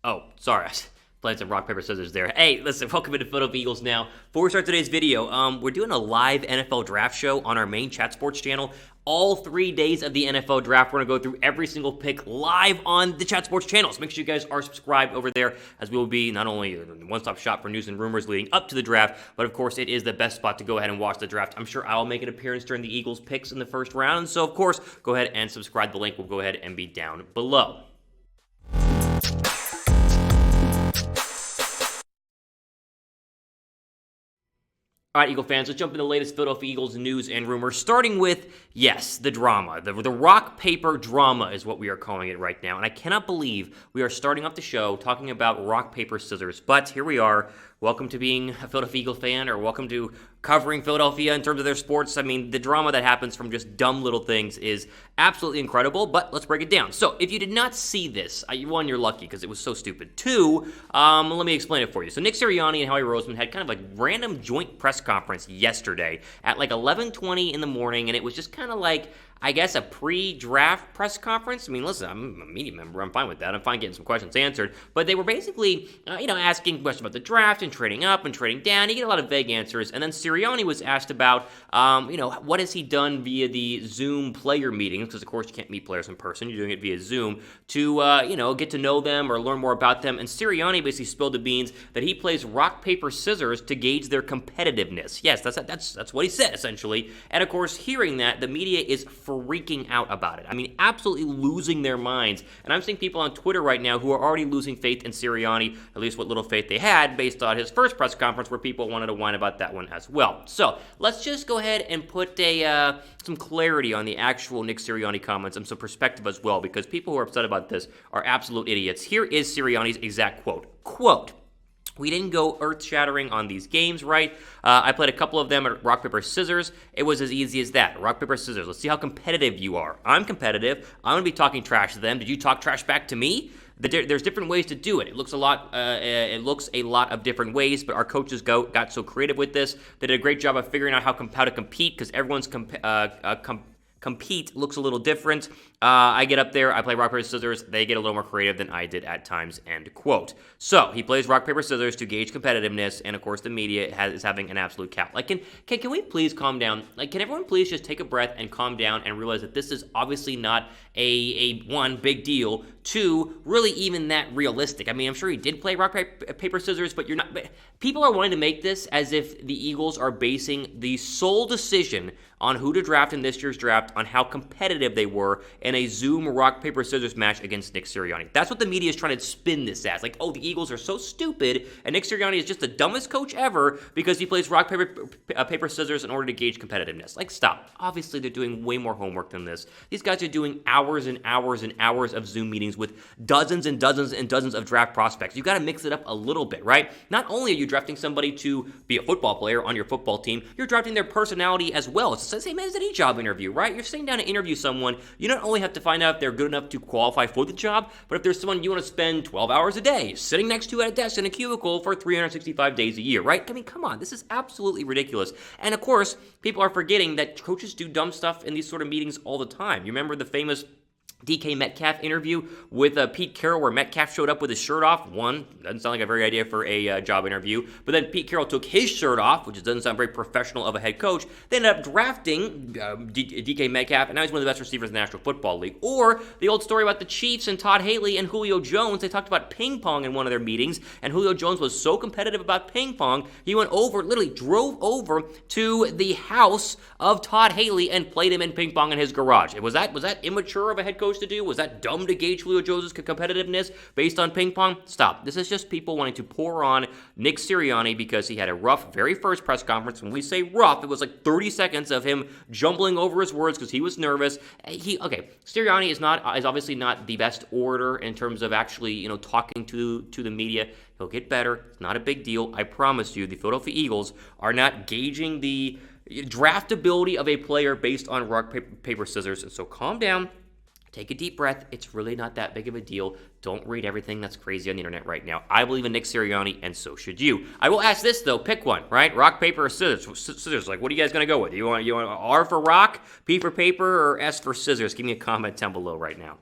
Oh, sorry. I played some rock, paper, scissors there. Hey, listen, welcome into Philadelphia Eagles Now. Before we start today's video, we're doing a live NFL draft show on our main Chat Sports channel. All 3 days of the NFL draft, we're going to go through every single pick live on the Chat Sports channel. So make sure you guys are subscribed over there, as we will be not only a one-stop shop for news and rumors leading up to the draft, but of course it is the best spot to go ahead and watch the draft. I'm sure I'll make an appearance during the Eagles picks in the first round. So of course, go ahead and subscribe. The link will go ahead and be down below. All right, Eagle fans, let's jump into the latest Philadelphia Eagles news and rumors, starting with, yes, the drama. The rock, paper drama is what we are calling it right now, and I cannot believe we are starting off the show talking about rock, paper, scissors, but here we are. Welcome to being a Philadelphia Eagle fan, or welcome to covering Philadelphia in terms of their sports. I mean, the drama that happens from just dumb little things is absolutely incredible, but let's break it down. So, if you did not see this, one, you're lucky because it was so stupid. Two, let me explain it for you. So, Nick Sirianni and Howie Roseman had kind of a random joint press conference yesterday at like 11:20 in the morning, and it was just kind of like, I guess, a pre-draft press conference. I mean, listen, I'm a media member. I'm fine with that. I'm fine getting some questions answered. But they were basically, asking questions about the draft and trading up and trading down. You get a lot of vague answers. And then Sirianni was asked about, what has he done via the Zoom player meetings? Because, of course, you can't meet players in person. You're doing it via Zoom to, get to know them or learn more about them. And Sirianni basically spilled the beans that he plays rock, paper, scissors to gauge their competitiveness. Yes, that's what he said, essentially. And, of course, hearing that, the media is freaking out about it. I mean, absolutely losing their minds. And I'm seeing people on Twitter right now who are already losing faith in Sirianni, at least what little faith they had, based on his first press conference where people wanted to whine about that one as well. So let's just go ahead and put some clarity on the actual Nick Sirianni comments and some perspective as well, because people who are upset about this are absolute idiots. Here is Sirianni's exact quote. Quote, "We didn't go earth-shattering on these games, right? I played a couple of them at rock, paper, scissors. It was as easy as that. Rock, paper, scissors. Let's see how competitive you are. I'm competitive. I'm going to be talking trash to them. Did you talk trash back to me?" There's different ways to do it. It looks a lot of different ways, but our coaches got so creative with this. They did a great job of figuring out how to compete, because everyone's compete looks a little different. I get up there, I play rock, paper, scissors. They get a little more creative than I did at times, end quote. So, he plays rock, paper, scissors to gauge competitiveness, and of course the media is having an absolute cap. Like, can we please calm down? Like, can everyone please just take a breath and calm down and realize that this is obviously not a one, big deal, two, really even that realistic. I mean, I'm sure he did play rock, paper, scissors, but people are wanting to make this as if the Eagles are basing the sole decision on who to draft in this year's draft on how competitive they were in a Zoom rock, paper, scissors match against Nick Sirianni. That's what the media is trying to spin this as. Like, oh, the Eagles are so stupid, and Nick Sirianni is just the dumbest coach ever because he plays rock, paper, scissors in order to gauge competitiveness. Like, stop. Obviously, they're doing way more homework than this. These guys are doing hours and hours and hours of Zoom meetings with dozens and dozens and dozens of draft prospects. You got to mix it up a little bit, right? Not only are you drafting somebody to be a football player on your football team, you're drafting their personality as well. It's the same as any job interview, right? You're sitting down to interview someone. You not only have to find out if they're good enough to qualify for the job, but if there's someone you want to spend 12 hours a day sitting next to at a desk in a cubicle for 365 days a year, right? I mean, come on. This is absolutely ridiculous. And of course, people are forgetting that coaches do dumb stuff in these sort of meetings all the time. You remember the famous DK Metcalf interview with Pete Carroll, where Metcalf showed up with his shirt off. One, doesn't sound like a very idea for a job interview. But then Pete Carroll took his shirt off, which doesn't sound very professional of a head coach. They ended up drafting DK Metcalf, and now he's one of the best receivers in the National Football League. Or the old story about the Chiefs and Todd Haley and Julio Jones. They talked about ping pong in one of their meetings, and Julio Jones was so competitive about ping pong, he literally drove over to the house of Todd Haley and played him in ping pong in his garage. Was that immature of a head coach to do? Was that dumb to gauge Julio Jones' competitiveness based on ping pong? Stop. This is just people wanting to pour on Nick Sirianni because he had a rough very first press conference. When we say rough, it was like 30 seconds of him jumbling over his words because he was nervous. Sirianni is obviously not the best orator in terms of actually, talking to the media. He'll get better. It's not a big deal. I promise you, the Philadelphia Eagles are not gauging the draftability of a player based on rock, paper, scissors. And so calm down. Take a deep breath. It's really not that big of a deal. Don't read everything that's crazy on the internet right now. I believe in Nick Sirianni, and so should you. I will ask this, though. Pick one, right? Rock, paper, or scissors? Scissors. Like, what are you guys going to go with? You want R for rock, P for paper, or S for scissors? Give me a comment down below right now.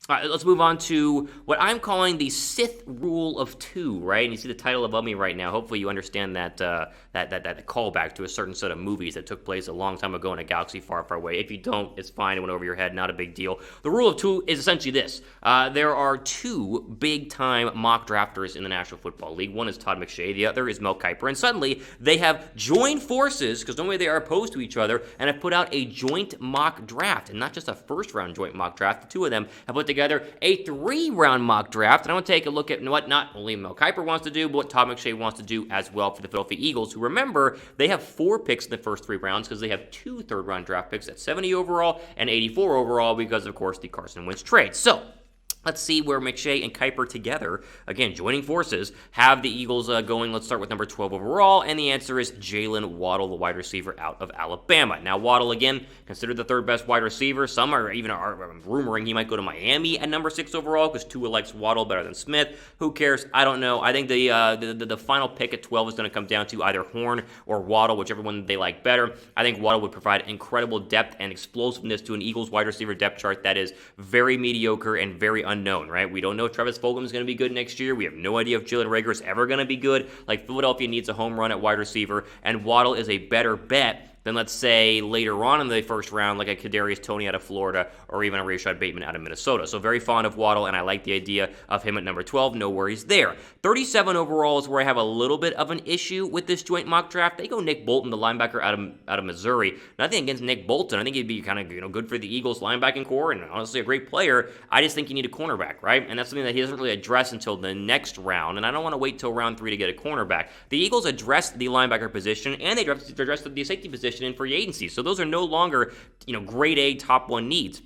All right, let's move on to what I'm calling the SITH rule of two, right? And you see the title above me right now. Hopefully, you understand that that callback to a certain set of movies that took place a long time ago in a galaxy far, far away. If you don't, it's fine. It went over your head. Not a big deal. The rule of two is essentially this: there are two big-time mock drafters in the National Football League. One is Todd McShay. The other is Mel Kiper. And suddenly, they have joined forces because normally they are opposed to each other, and have put out a joint mock draft, and not just a first-round joint mock draft. The two of them have put together a 3-round mock draft, and I want to take a look at what not only Mel Kiper wants to do, but what Todd McShay wants to do as well for the Philadelphia Eagles, who, remember, they have 4 picks in the first 3 rounds because they have 2 third-round draft picks at 70 overall and 84 overall because, of course, the Carson Wentz trade. So, let's see where McShay and Kiper together, again, joining forces, have the Eagles going. Let's start with number 12 overall, and the answer is Jalen Waddle, the wide receiver out of Alabama. Now, Waddle, again, considered the 3rd best wide receiver. Some are even rumoring he might go to Miami at number 6 overall because Tua likes Waddle better than Smith. Who cares? I don't know. I think the final pick at 12 is going to come down to either Horn or Waddle, whichever one they like better. I think Waddle would provide incredible depth and explosiveness to an Eagles wide receiver depth chart that is very mediocre and very unknown, right? We don't know if Travis Fulgham is going to be good next year. We have no idea if Jalen Reagor is ever going to be good. Like, Philadelphia needs a home run at wide receiver, and Waddle is a better bet than, let's say, later on in the first round, like a Kadarius Toney out of Florida or even a Rashad Bateman out of Minnesota. So very fond of Waddle, and I like the idea of him at number 12. No worries there. 37 overall is where I have a little bit of an issue with this joint mock draft. They go Nick Bolton, the linebacker out of Missouri. Nothing against Nick Bolton. I think he'd be kind of good for the Eagles linebacking core and honestly a great player. I just think you need a cornerback, right? And that's something that he doesn't really address until the next round, and I don't want to wait till round 3 to get a cornerback. The Eagles addressed the linebacker position, and they addressed the safety position in free agency. So those are no longer, grade A top 1 needs.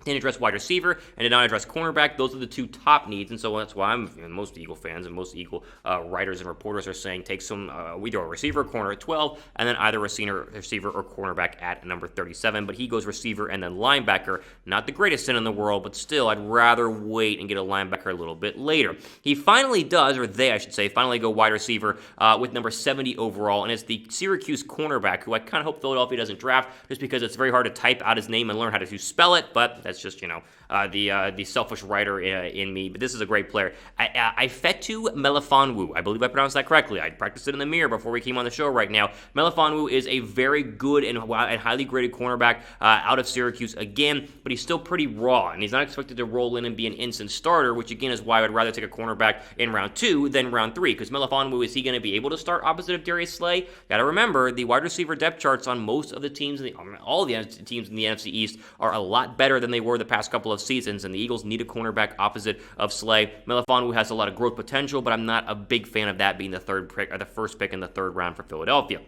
Didn't address wide receiver and did not address cornerback. Those are the 2 top needs, and so that's why most Eagle fans and most Eagle writers and reporters are saying take some either a receiver or corner at 12, and then either receiver or cornerback at number 37. But he goes receiver and then linebacker. Not the greatest sin in the world, but still, I'd rather wait and get a linebacker a little bit later. He finally does, or they, I should say, finally go wide receiver with number 70 overall, and it's the Syracuse cornerback, who I kind of hope Philadelphia doesn't draft, just because it's very hard to type out his name and learn how to spell it, but that's just, the selfish writer in me. But this is a great player. Ifeatu Melifonwu. I believe I pronounced that correctly. I practiced it in the mirror before we came on the show right now. Melifonwu is a very good and highly graded cornerback out of Syracuse again, but he's still pretty raw, and he's not expected to roll in and be an instant starter, which again is why I would rather take a cornerback in round 2 than round 3, because Melifonwu, is he going to be able to start opposite of Darius Slay? Got to remember, the wide receiver depth charts on most of the teams, all the teams in the NFC East are a lot better than they were the past couple of seasons, and the Eagles need a cornerback opposite of Slay. Melifonwu has a lot of growth potential, but I'm not a big fan of that being the first pick in the 3rd round for Philadelphia.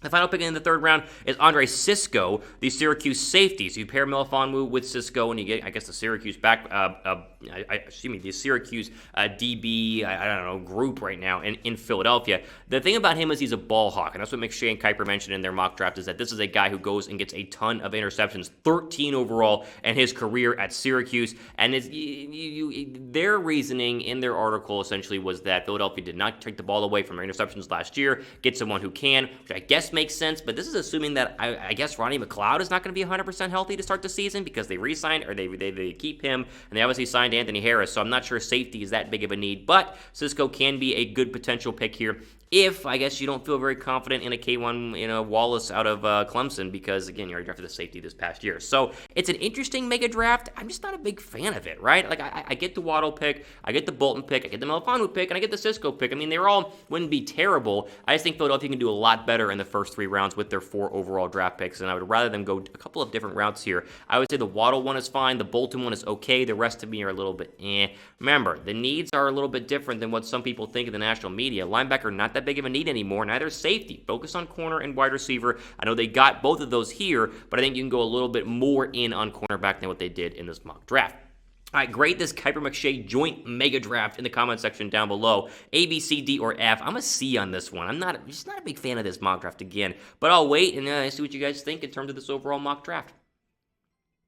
The final pick in the 3rd round is Andre Cisco, the Syracuse safety. So you pair Melifonwu with Cisco, and you get, I guess, the Syracuse the Syracuse DB, group right now in Philadelphia. The thing about him is he's a ball hawk, and that's what McShay and Kiper mentioned in their mock draft, is that this is a guy who goes and gets a ton of interceptions, 13 overall in his career at Syracuse. And their reasoning in their article essentially was that Philadelphia did not take the ball away from their interceptions last year, get someone who can, which I guess makes sense, but this is assuming that I guess Ronnie McLeod is not going to be 100% healthy to start the season, because they re-signed, or they keep him, and they obviously signed Anthony Harris, so I'm not sure safety is that big of a need, but Cisco can be a good potential pick here if, I guess, you don't feel very confident in a K1, Wallace out of Clemson, because, again, you already drafted the safety this past year. So it's an interesting mega draft. I'm just not a big fan of it, right? Like, I get the Waddle pick, I get the Bolton pick, I get the Melifonwu pick, and I get the Cisco pick. I mean, they all wouldn't be terrible. I just think Philadelphia can do a lot better in the first 3 rounds with their 4 overall draft picks, and I would rather them go a couple of different routes here. I would say the Waddle one is fine, the Bolton one is okay, the rest of me are a little bit eh. Remember, the needs are a little bit different than what some people think in the national media. Linebacker, not that big of a need anymore, neither is safety. Focus on corner and wide receiver. I know they got both of those here, but I think you can go a little bit more in on cornerback than what they did in this mock draft. All right, grade this Kiper McShay joint mega draft in the comment section down below. A, B, C, D, or F. I'm a C on this one. I'm just not a big fan of this mock draft again, but I'll wait and see what you guys think in terms of this overall mock draft.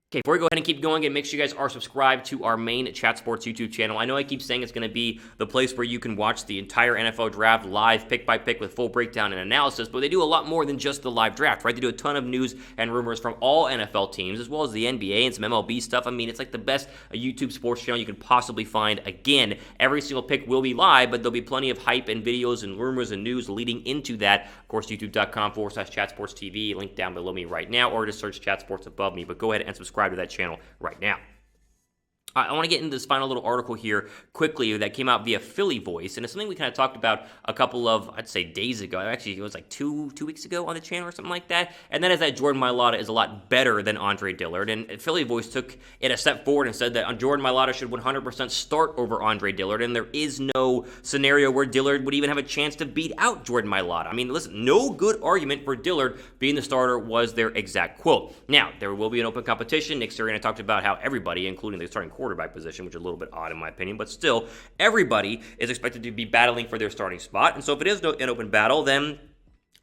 Okay, before we go ahead and keep going, and make sure you guys are subscribed to our main Chat Sports YouTube channel. I know I keep saying it's going to be the place where you can watch the entire NFL draft live, pick by pick, with full breakdown and analysis, but they do a lot more than just the live draft, right? They do a ton of news and rumors from all NFL teams, as well as the NBA and some MLB stuff. I mean, it's like the best YouTube sports channel you can possibly find. Again, every single pick will be live, but there'll be plenty of hype and videos and rumors and news leading into that. Of course, youtube.com/chatsportstv, link down below me right now, or just search Chat Sports above me, but go ahead and subscribe to that channel right now. I want to get into this final little article here quickly that came out via Philly Voice, and it's something we kind of talked about a couple of, I'd say, days ago. Actually, it was like two weeks ago on the channel or something like that, and that is that Jordan Mailata is a lot better than Andre Dillard, and Philly Voice took it a step forward and said that Jordan Mailata should 100% start over Andre Dillard, and there is no scenario where Dillard would even have a chance to beat out Jordan Mailata. I mean, listen, no good argument for Dillard being the starter was their exact quote. Now, there will be an open competition. Nick Sirianni talked about how everybody, including the starting quarterback position, which is a little bit odd in my opinion, but still, everybody is expected to be battling for their starting spot. And so if it is an open battle, then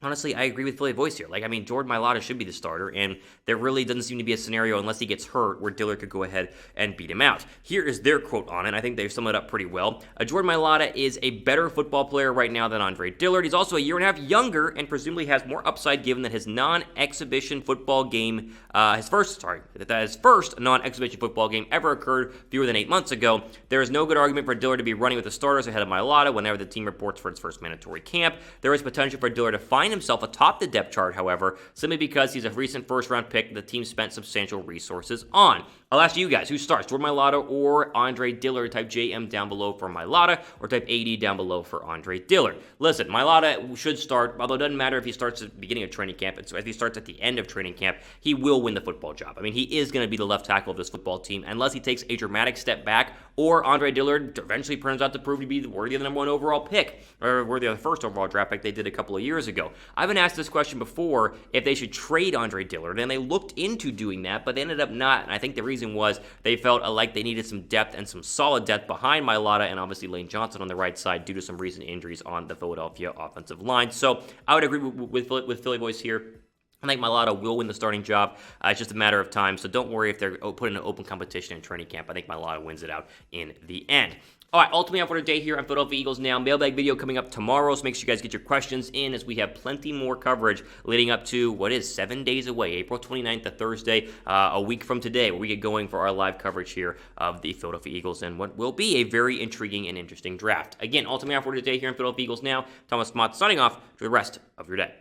honestly, I agree with Philly Voice here. Like, I mean, Jordan Mailata should be the starter, and there really doesn't seem to be a scenario, unless he gets hurt, where Dillard could go ahead and beat him out. Here is their quote on it. I think they've summed it up pretty well. Jordan Mailata is a better football player right now than Andre Dillard. He's also a year and a half younger, and presumably has more upside, given that his non-exhibition football game, his first non-exhibition football game ever occurred fewer than 8 months ago. There is no good argument for Dillard to be running with the starters ahead of Mailata whenever the team reports for its first mandatory camp. There is potential for Dillard to find himself atop the depth chart, however, simply because he's a recent first-round pick the team spent substantial resources on. I'll ask you guys, who starts, Jordan Mailata or Andre Dillard? Type JM down below for Mailata, or type AD down below for Andre Dillard. Listen, Mailata should start, although it doesn't matter if he starts at the beginning of training camp, if he starts at the end of training camp, he will win the football job. I mean, he is going to be the left tackle of this football team, unless he takes a dramatic step back, or Andre Dillard eventually turns out to prove to be worthy of the #1 overall pick, or worthy of the first overall draft pick they did a couple of years ago. I've been asked this question before, if they should trade Andre Dillard, and they looked into doing that, but they ended up not, and I think the reason was they felt like they needed some depth and some solid depth behind Mailata and obviously Lane Johnson on the right side due to some recent injuries on the Philadelphia offensive line. So I would agree with Philly Voice here. I think Mailata will win the starting job. It's just a matter of time, so don't worry if they're put in an open competition in training camp. I think Mailata wins it out in the end. All right, ultimately for today here on Philadelphia Eagles Now. Mailbag video coming up tomorrow, so make sure you guys get your questions in, as we have plenty more coverage leading up to what is 7 days away, April 29th, to Thursday, a week from today, where we get going for our live coverage here of the Philadelphia Eagles and what will be a very intriguing and interesting draft. Again, ultimately for today here on Philadelphia Eagles Now, Thomas Mott signing off for the rest of your day.